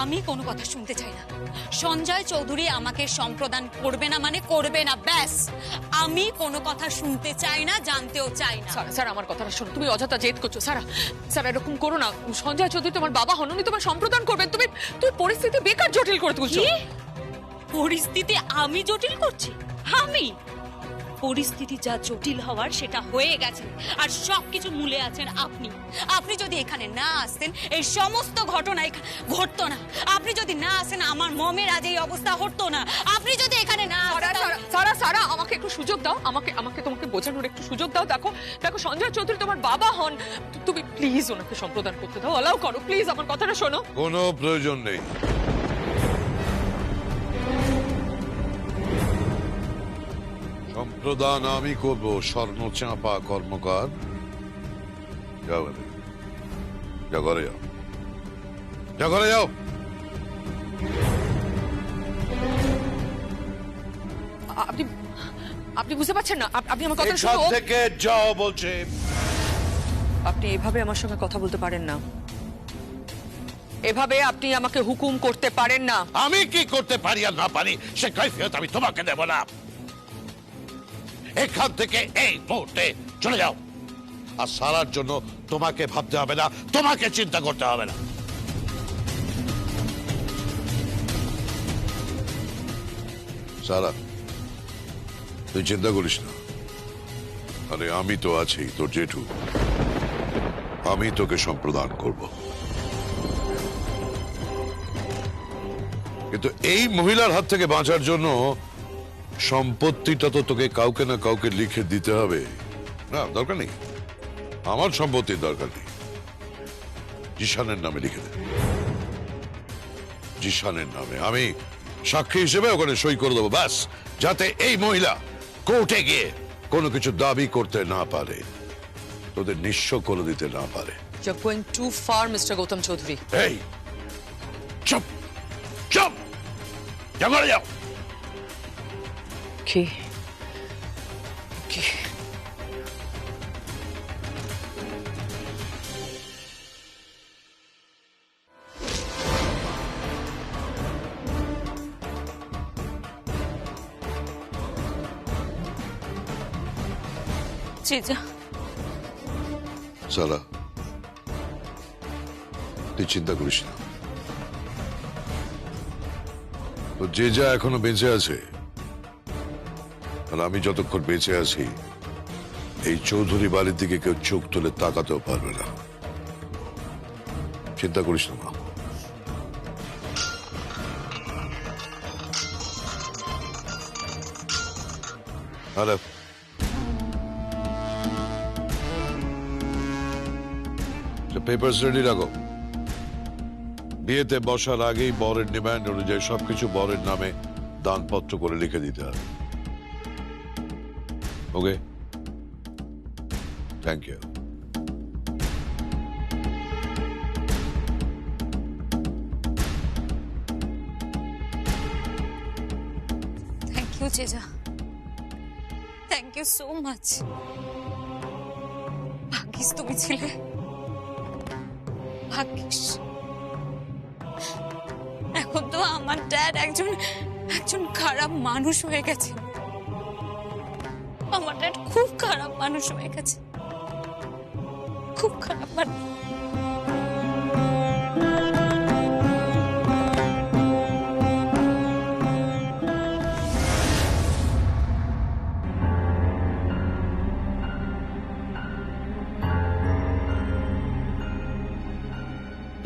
আমি কোনো কথা শুনতে চাই না। সঞ্জয় চৌধুরী আমাকে সম্প্রদান করবে না মানে করবে না, ব্যাস। আমি কোনো কথা শুনতে চাই না, জানতেও চাই না। স্যার আমার কথাটা শোনো, তুমি অযথা জেদ করছো। স্যার এরকম করো না। সঞ্জয় চৌধুরী তোমার বাবা হন, উনি তোমার সম্প্রদান করবেন। তুমি পরিস্থিতি বেকার জটিল করে তুলছো। পরিস্থিতি আমি জটিল করছি? আমি পরিস্থিতি যা জটিল হওয়ার সেটা হয়ে গেছে, আর সবকিছু মূলে আছেন আপনি। আপনি যদি এখানে না আসতেন এই সমস্ত ঘটনা ঘটতো না। আপনি যদি না আসেন আমার মমের আজ এই অবস্থা হতো না। আপনি যদি এখানে না সারা আমাকে একটু সুযোগ দাও। আমাকে তোমাকে বোঝানোর একটু সুযোগ দাও। দেখো সঞ্জয় চৌধুরী তোমার বাবা হন। তুমি প্লিজ ওনাকে সম্প্রদান করতে দাও, অ্যালাউ করো প্লিজ। আমার কথাটা শোনো। কোনো প্রয়োজন নেই। সম্প্রদান আমি করব, স্বর্ণচাঁপা কর্মকার। যাও যা ঘরে যাও, যা ঘরে যাও। আপনি বুঝতে পারছেন না? আপনি আমার কথা এখান শুনুন। থেকে যাও বলছে। আপনি এভাবে আমার সঙ্গে কথা বলতে পারেন না। এভাবে আপনি আমাকে হুকুম করতে পারেন না। আমি কি করতে পারি আর না পারি সে কৈফিয়ত আমি তোমাকে দেব না। এখান থেকে এই মুহূর্তে চলে যাও। আর সারার জন্য তোমাকে ভাবতে হবে না, তোমাকে চিন্তা করতে হবে না। সারা, তুই চিন্তা করিস না। আরে আমি তো আছি, তোর জেঠু। আমি তোকে সম্প্রদান করব। কিন্তু এই মহিলার হাত থেকে বাঁচার জন্য সম্পত্তিটা তো তোকে কাউকে না কাউকে লিখে দিতে হবে। না, দরকার নেই, আমার সম্পত্তির দরকার নেই। জিশানের নামে লিখে দে। জিশানের নামে আমি সাক্ষী হিসেবে ওখানে সই করে দেবো, ব্যাস। যাতে এই মহিলা কোর্টে গিয়ে কোনো কিছু দাবি করতে না পারে, তোদের নিঃস্ব করে দিতে না পারে। You're going too far, Mr. Gautam Chaudhary. এই চুপ চুপ, যা ঘরে যাও। কি চেজা, সারা, তুই চিন্তা করিস না। তো যে যা এখনো বেঁচে আছে, আর আমি যতক্ষণ বেঁচে আছি এই চৌধুরী বাড়ির দিকে কেউ চোখ তুলে তাকাতেও পারবে না। চিন্তা করিস না মা। আরে পেপারস রেডি রাখো। বিয়েতে বসার আগেই বরের ডিমান্ড অনুযায়ী সবকিছু বরের নামে দানপত্র করে লিখে দিতে হবে। Okay, thank you. Thank you চেজা, থ্যাংক ইউ সো মাচ। ভাগ্যিস তুমি ছিলে, ভাগ্যিস। এখন তো আমার ড্যাড একজন খারাপ মানুষ হয়ে গেছে। আমার ড্যাড খুব খারাপ মানুষ হয়ে গেছে, খুব খারাপ মানুষ।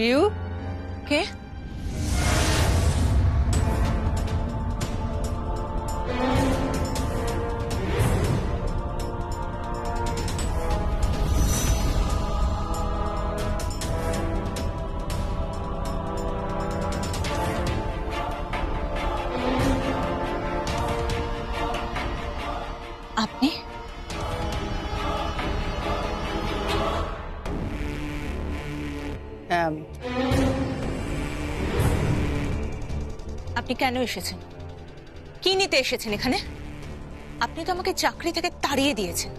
You? কে? আপনি? আপনি কেন এসেছেন? কি নিতে এসেছেন এখানে? আপনি তো আমাকে চাকরি থেকে তাড়িয়ে দিয়েছেন।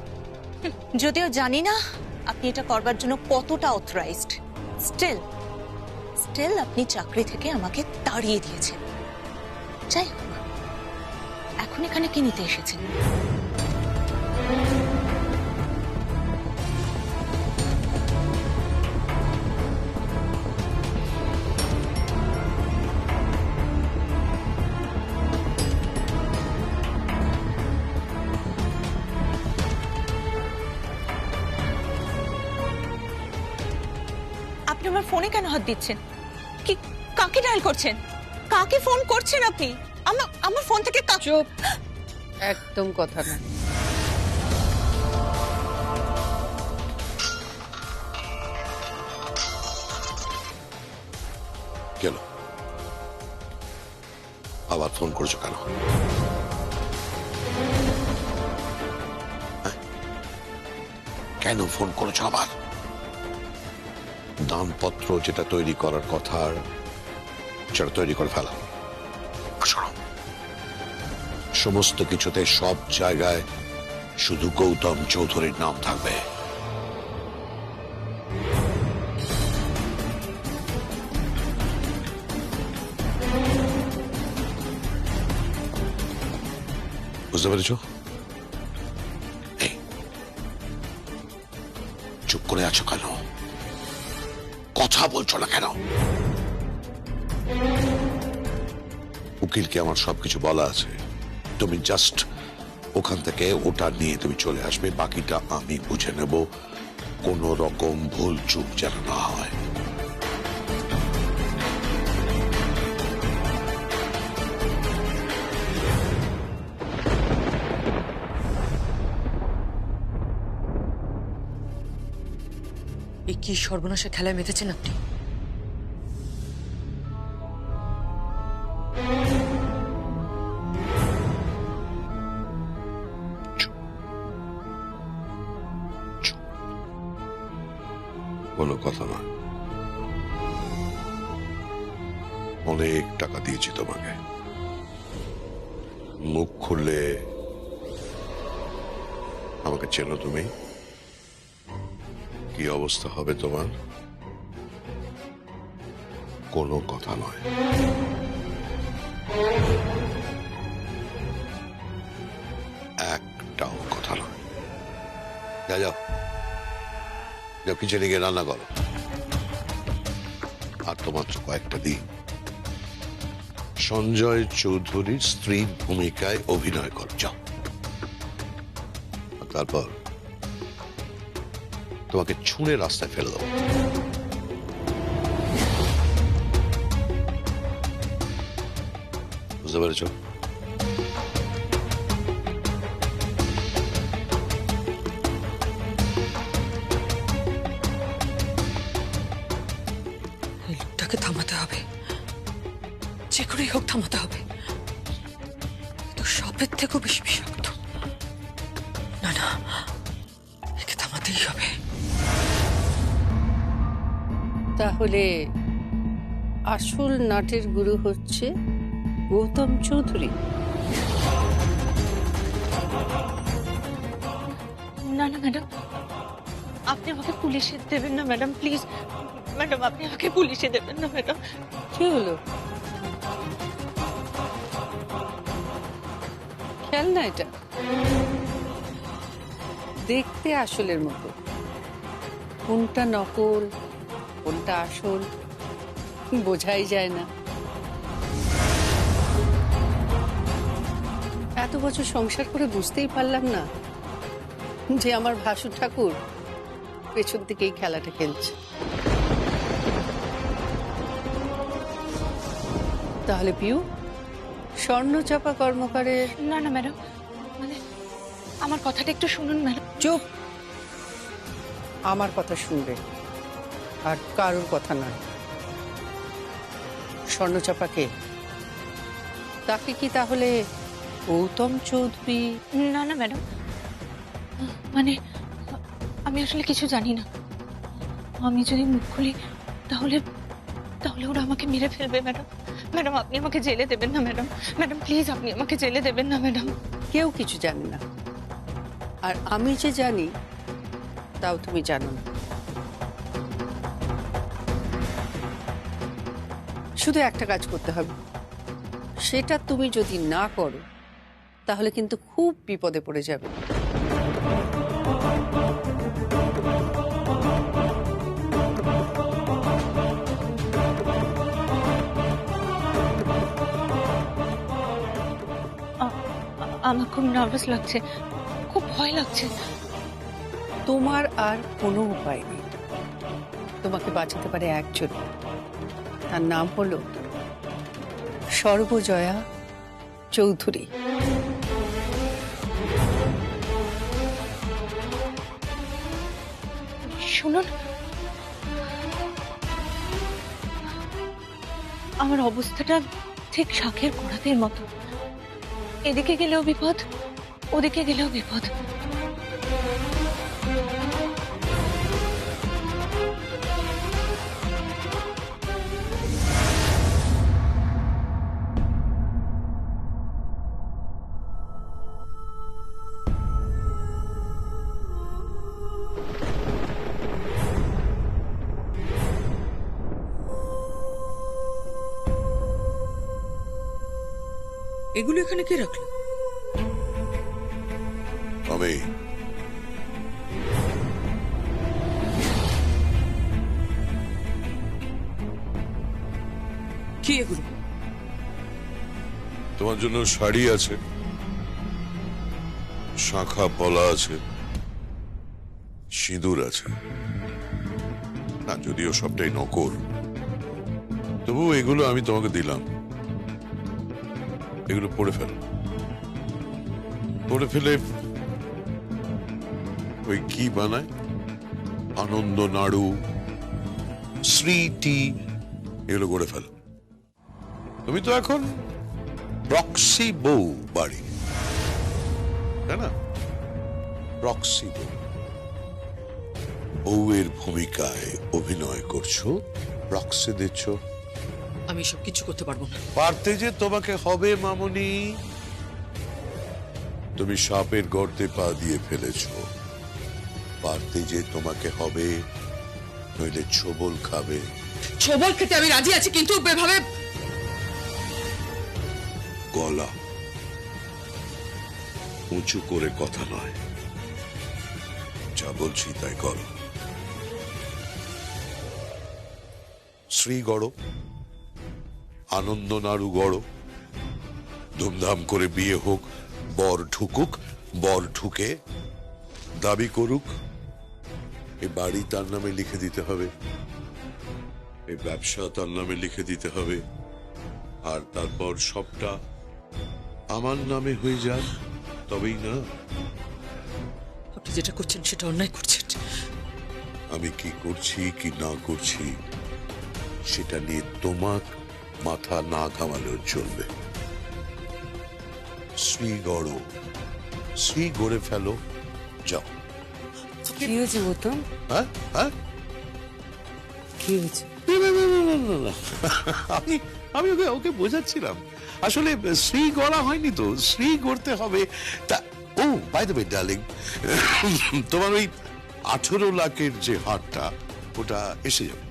যদিও জানি না আপনি এটা করবার জন্য কতটা অথরাইজড। স্টিল আপনি চাকরি থেকে আমাকে তাড়িয়ে দিয়েছেন। যাই হোক, এখন এখানে কি নিতে এসেছেন? আপনি আমার ফোনে কেন হাত দিচ্ছেন? কি কাকে ডায়াল করছেন? কাকে ফোন করছেন আপনি? আমার ফোন থেকে চুপ, একদম কথা না। কেন আবার ফোন করেছো কেন? হ্যাঁ? কেন ফোন করেছো আবার? দানপত্র যেটা তৈরি করার কথা সেটা তৈরি করে ফেলা। শোনো, সমস্ত কিছুতে সব জায়গায় শুধু গৌতম চৌধুরীর নাম থাকবে। বুঝতে পেরেছ? এই, চুপ করে আছো কেন? কথা বলছো না কেন? উকিলকে আমার সবকিছু বলা আছে, তুমি জাস্ট ওখান থেকে ওটা নিয়ে তুমি চলে আসবে, বাকিটা আমি বুঝে নেব। কোনো রকম ভুল চুপ যেন না হয়। এই কি সর্বনাশা খেলায় মেতেছেন আপনি? কোনো কথা না। অনেক টাকা দিয়েছি তোমাকে, মুখ খুললে আমাকে চেনো তুমি, কি অবস্থা হবে তোমার? কোনো কথা নয়। একটাও কথা নয়। যাও যাও যাও, কিচেনে গিয়ে রান্না করো। আর তো মাত্র কয়েকটা দিন সঞ্জয় চৌধুরীর স্ত্রীর ভূমিকায় অভিনয় কর, যাও। আর তারপর তোমাকে ছুঁড়ে রাস্তায় ফেলে দেবো। বুঝতে পেরেছ? এই লোকটাকে থামাতে হবে, যে করেই হোক থামাতে হবে। তো সবের থেকেও বেশি বিষাক্ত। না না, একে থামাতেই হবে। তাহলে আসল নাটের গুরু হচ্ছে গৌতম চৌধুরী। না না ম্যাডাম, আপনি আমাকে পুলিশে দেবেন না ম্যাডাম, প্লিজ ম্যাডাম, আপনি আমাকে পুলিশে দেবেন না ম্যাডাম। কি হলো? খেল না এটা, দেখতে আসলের মতো। কোনটা নকল কোনটা আসল বোঝাই যায় না। এত বছর সংসার করে বুঝতেই পারলাম না যে আমার ভাসুর ঠাকুর পেছন থেকে এই খেলাটা খেলছে। তাহলে পিউ, স্বর্ণচাপা কর্মকারের... না না ম্যাডাম, মানে আমার কথাটা একটু শুনুন ম্যাডাম। চুপ, আমার কথা শুনবে আর কারোর কথা নয়। স্বর্ণচাপাকে, তাকে কি তাহলে গৌতম চৌধুরী? না না ম্যাডাম, মানে আমি আসলে কিছু জানি না। আমি যদি মুখ খুলি তাহলে তাহলে ওরা আমাকে মেরে ফেলবে ম্যাডাম। ম্যাডাম, আপনি আমাকে জেলে দেবেন না ম্যাডাম। ম্যাডাম প্লিজ, আপনি আমাকে জেলে দেবেন না ম্যাডাম। কেউ কিছু জানে না, আর আমি যে জানি তাও তুমি জানো না। শুধু একটা কাজ করতে হবে, সেটা তুমি যদি না করো তাহলে কিন্তু খুব বিপদে পড়ে যাবে। আমার খুব নার্ভাস লাগছে, খুব ভয় লাগছে। তোমার আর কোনো উপায় নেই, তোমাকে বাঁচাতে পারে একজন, তার নাম হলো সর্বজয়া চৌধুরী। শুনুন, আমার অবস্থাটা ঠিক শাকের গোড়াতের মতো, এদিকে গেলেও বিপদ, ওদিকে গেলেও বিপদ। এগুলো এখানে কে রাখলো? আমি কি এগুলো? তোমার জন্য শাড়ি আছে, শাঁখা পলা আছে, সিঁদুর আছে। না, যদিও সবটাই নকল, তবু এগুলো আমি তোমাকে দিলাম। এগুলো পড়ে ফেলো, পড়ে ফেলে ওই কি বানায়, আনন্দ নাড়ু, শ্রীটি, এগুলো করে ফেলো। তুমি তো এখন প্রক্সি বউ বাড়ি, তাই না? প্রক্সি বউ, বউয়ের ভূমিকায় অভিনয় করছো, প্রক্সি দিচ্ছ। আমি সব কিছু করতে পারবো না। পারতে যে তোমাকে হবে মামনি। তুমি সাপের গর্তে পা দিয়ে ফেলেছ, পারতে যে তোমাকে হবে, নইলে ছোবল খাবে। ছবল খেতে আমি রাজি আছি, কিন্তু এভাবে গলা উঁচু করে কথা নয়, যা বলছি তাই করো। শ্রী গড়, আনন্দ নাড়ু গড়, ধুমধাম করে বিয়ে হোক, বর ঢুকুক, বর ঢুকে দাবি করুক, এই বাড়ি তার নামে লিখে দিতে হবে, এই ব্যবসা তার নামে লিখে দিতে হবে, আর তারপর সবটা আমার নামে হয়ে যাক, তবেই না। আপনি যেটা করছেন সেটা অন্যায় করছেন। আমি কি করছি কি না করছি সেটা নিয়ে তোমার মাথা না ঘামালেও চলবে। শ্রী গড়ো, শ্রী গড়ে ফেলো, যাও। কি হয়েছে গৌতম? হ্যাঁ হ্যাঁ, কি হয়েছে? আমি আমি ওকে ওকে বোঝাচ্ছিলাম, আসলে শ্রী গড়া হয়নি তো, শ্রী গড়তে হবে। তা ও বাই দ্য ওয়ে ডার্লিং, তোমার ওই 18 লাখের যে হারটা, ওটা এসে যাবে।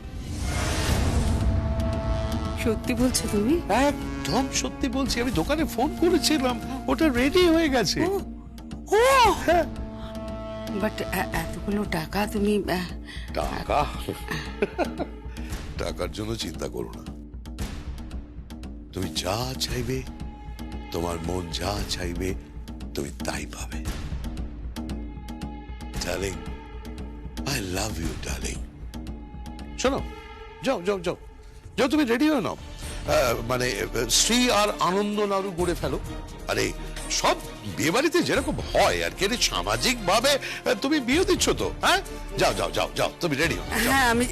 সত্যি বলছো তুমি? একদম সত্যি বলছি, আমি দোকানে ফোন করেছিলাম, ওটা রেডি হয়ে গেছে। হ্যাঁ। বাট এতগুলো টাকা তুমি টাকা, টাকার জন্য চিন্তা করো না, তুমি যা চাইবে, তোমার মন যা চাইবে, তুমি তাই পাবে। Darling, I love you darling. শোনো, যাও যাও যাও যাও, তুমি রেডি হয়ে নাও। মানে শ্রী আর আনন্দ নাড়ু গড়ে ফেলো। আরে সব বিয়ে বাড়িতে যেরকম হয় আর কি, সামাজিক ভাবে তুমি বিয়ে দিচ্ছ তো। হ্যাঁ, যাও যাও যাও যাও, তুমি রেডি হও। হ্যাঁ, আমি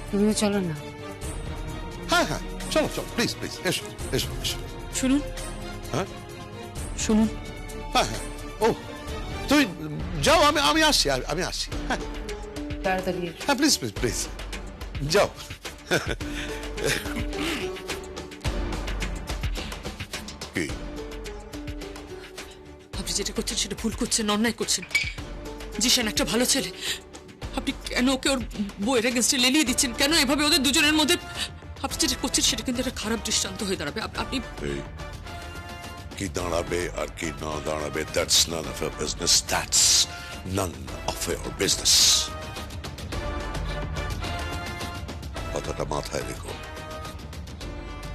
তুমিও চলো না। হ্যাঁ হ্যাঁ, চলো চলো, প্লিজ প্লিজ, এসো এসো এসো। শুনুন, হ্যাঁ শুনুন, হ্যাঁ হ্যাঁ, ও তুমি যাও, আমি আমি আসছি, আমি আসছি। হ্যাঁ তাড়াতাড়ি হ্যাঁ, প্লিজ প্লিজ প্লিজ, যাও। কি আপনি যেটা করছেন সেটা ভুল করছেন, অন্যায় করছেন। জিশান একটা ভালো ছেলে, আপনি কেন ওকে ওর বউয়ের এগেনস্টে লেলিয়ে দিচ্ছেন? কেন এভাবে ওদের দুজনের মধ্যে আপনি যেটা করছেন সেটা কিন্তু একটা খারাপ দৃষ্টান্ত হয়ে দাঁড়াবে। আপনি এই কি দাঁড়াবে আর কি না দাঁড়াবে, that's none of your business, that's none of your business. কথাটা মাথায় রেখো।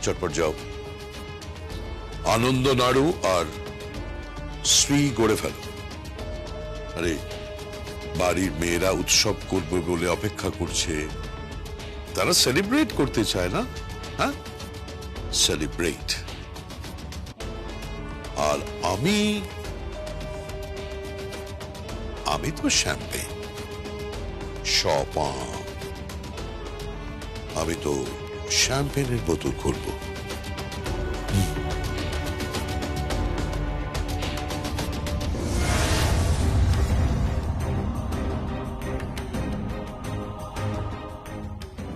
চটপট যাও, আনন্দ নাড়ু আর শ্রী গড়ে ফেলো। আরে বাড়ির মেয়েরা উৎসব করবে বলে অপেক্ষা করছে, তারা সেলিব্রেট করতে চায় না? হ্যাঁ, সেলিব্রেট। আর আমি তো শ্যাম্পেন শপাঁ, আমি তো শ্যাম্পেনের বোতল করব।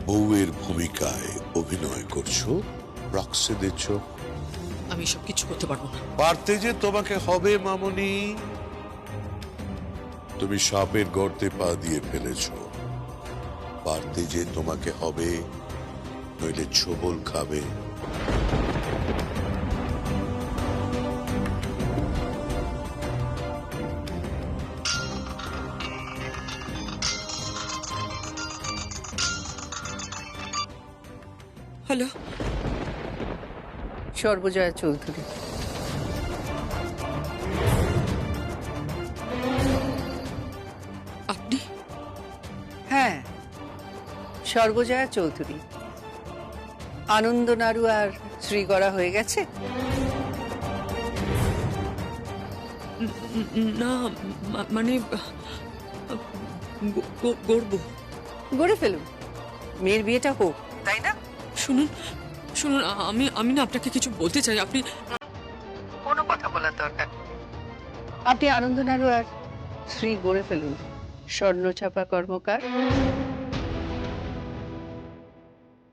বউয়ের ভূমিকায় অভিনয় করছো, প্রক্সি দিচ্ছ। আমি সব কিছু করতে পারবো না। পারতে যে তোমাকে হবে মামনি। তুমি সাপের গর্তে পা দিয়ে ফেলেছো, পারতে যে তোমাকে হবে, নইলে ছোবল খাবে। হ্যালো, সর্বজয়া চৌধুরী। আপনি? হ্যাঁ, সর্বজয়া চৌধুরী। আনন্দ নাড়ু আর শ্রীগড়া হয়ে গেছে? না, মানে গড়বো। গড়ে ফেলুন, মেয়ের বিয়েটা হোক, তাই না? শুনুন শুনুন, আমি না আপনাকে কিছু বলতে চাই। আপনি কোনো কথা বলার দরকার নেই। আপনি আনন্দ নাড়ু আর শ্রী গড়ে ফেলুন, স্বর্ণচাপা কর্মকার।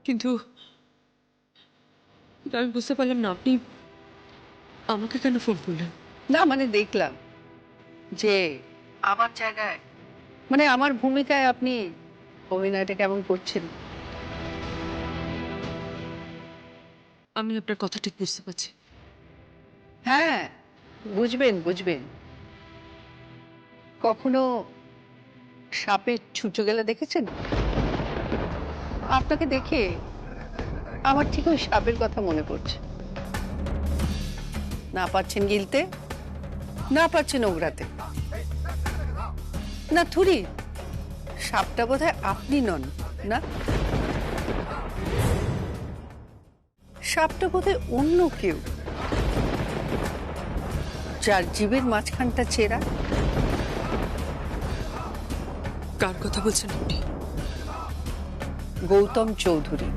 কিন্তু আমি বুঝতে পারলাম না, আপনি আমাকে কেন ফোন করলেন? না মানে দেখলাম যে আমার জায়গায়, মানে আমার ভূমিকায় আপনি অভিনয়টা কেমন করছেন। আমি আপনার কথা ঠিক বুঝতে পারছি। হ্যাঁ, বুঝবেন বুঝবেন। কখনো সাপে ছুঁচো গেলে দেখেছেন? আপনাকে দেখে আমার ঠিক ওই সাপের কথা মনে পড়ছে। না পারছেন গিলতে, না পারছেন ওগড়াতে। না থুরি, সাপটা বোধহয় আপনি নন, না? সাপটা বোধহয় অন্য কেউ, যার জীবের মাঝখানটা চেরা। কার কথা বলছেন আপনি? গৌতম চৌধুরী।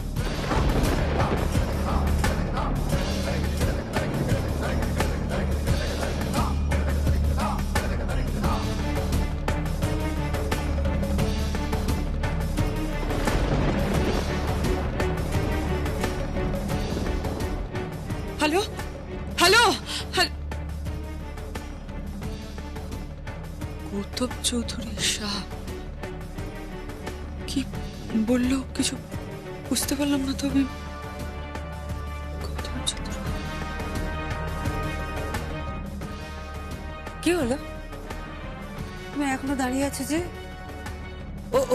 হ্যালো হ্যালো, গৌতম চৌধুরী শাহ কি বললো কিছু বুঝতে পারলাম না। তবে গৌতম চৌধুরী কি হলো? তুমি এখনো দাঁড়িয়ে আছে যে?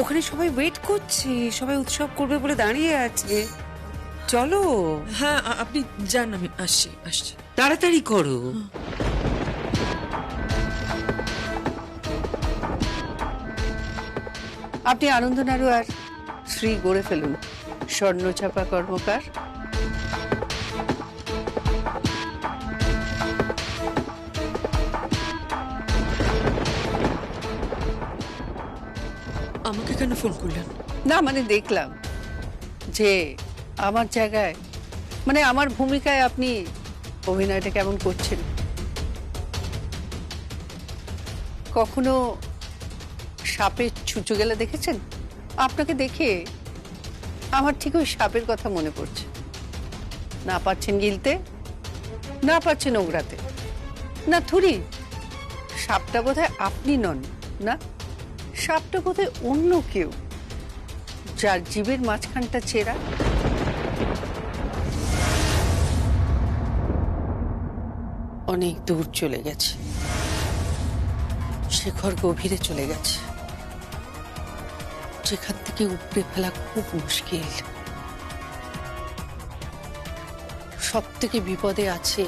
ওখানে সবাই ওয়েট করছে, সবাই উৎসব করবে বলে দাঁড়িয়ে আছে। চলো। হ্যাঁ, আপনি যান, আমি আসছি। তাড়াতাড়ি করো। আপনি আনন্দ নাড়ু আর শ্রী গড়ে ফেলুন, স্বর্ণচাপা কর্মকার। আমাকে কেন ফোন করলেন? না মানে দেখলাম যে আমার জায়গায়, মানে আমার ভূমিকায় আপনি অভিনয়টা কেমন করছেন। কখনো সাপে ছুঁচো গেলে দেখেছেন? আপনাকে দেখে আমার ঠিক ওই সাপের কথা মনে পড়ছে। না পারছেন গিলতে, না পারছেন ওগড়াতে। না থুরি, সাপটা বোধহয় আপনি নন, না? সাপটা বোধহয় অন্য কেউ, যার জীবের মাঝখানটা চেরা। অনেক দূর চলে গেছে, শেখর গভীরে চলে গেছে, যেখান থেকে উপড়ে ফেলা খুব মুশকিল। সব থেকে বিপদে আছে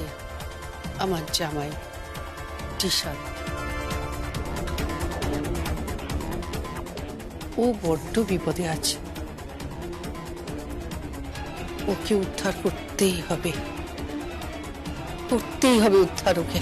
আমার জামাই টিশান। ও বড্ড বিপদে আছে, ওকে উদ্ধার করতেই হবে, করতেই হবে উদ্ধার ওকে।